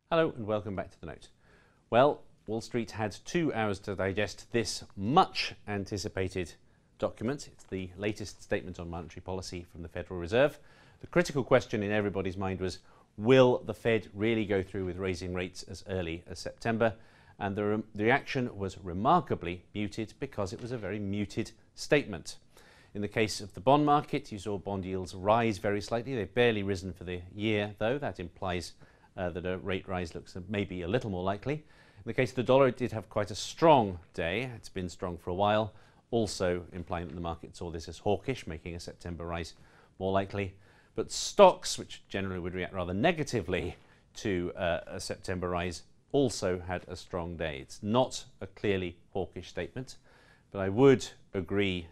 Hello and welcome back to the Note. Well, Wall Street had 2 hours to digest this much anticipated document. It's the latest statement on monetary policy from the Federal Reserve. The critical question in everybody's mind was, will the Fed really go through with raising rates as early as September? And the reaction was remarkably muted because it was a very muted statement. In the case of the bond market, you saw bond yields rise very slightly. They've barely risen for the year, though. That implies that a rate rise looks maybe a little more likely. In the case of the dollar, it did have quite a strong day. It's been strong for a while, also implying that the market saw this as hawkish, making a September rise more likely. But stocks, which generally would react rather negatively to a September rise, also had a strong day. It's not a clearly hawkish statement, but I would agree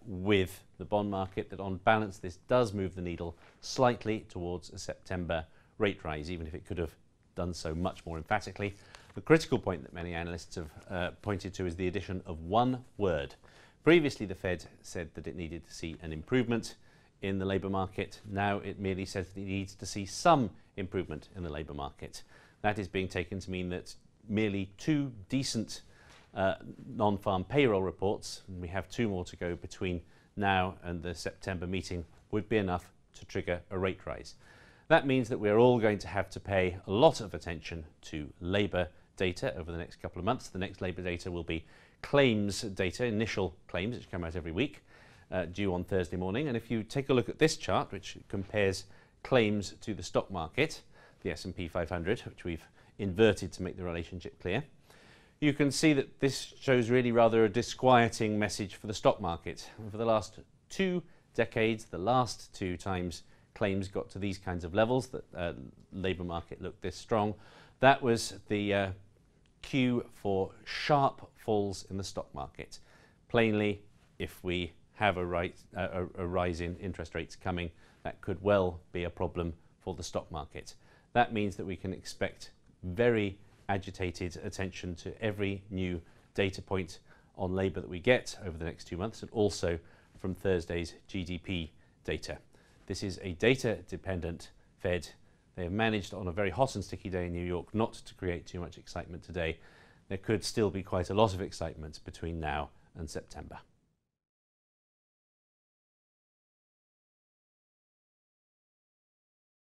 with the bond market that on balance this does move the needle slightly towards a September rate rise, even if it could have done so much more emphatically. The critical point that many analysts have pointed to is the addition of one word. Previously the Fed said that it needed to see an improvement in the labour market. Now it merely says that it needs to see some improvement in the labour market. That is being taken to mean that merely 2 decent non-farm payroll reports, and we have 2 more to go between now and the September meeting, would be enough to trigger a rate rise. That means that we're all going to have to pay a lot of attention to labour data over the next couple of months. The next labour data will be claims data, initial claims, which come out every week, due on Thursday morning. And if you take a look at this chart, which compares claims to the stock market, the S&P 500, which we've inverted to make the relationship clear, you can see that this shows really rather a disquieting message for the stock market. For the last 2 decades, the last 2 times claims got to these kinds of levels, that labour market looked this strong, that was the cue for sharp falls in the stock market. Plainly, if we have a rise in interest rates coming, that could well be a problem for the stock market. That means that we can expect very agitated attention to every new data point on labour that we get over the next 2 months, and also from Thursday's GDP data. This is a data-dependent Fed. They have managed on a very hot and sticky day in New York not to create too much excitement today. There could still be quite a lot of excitement between now and September.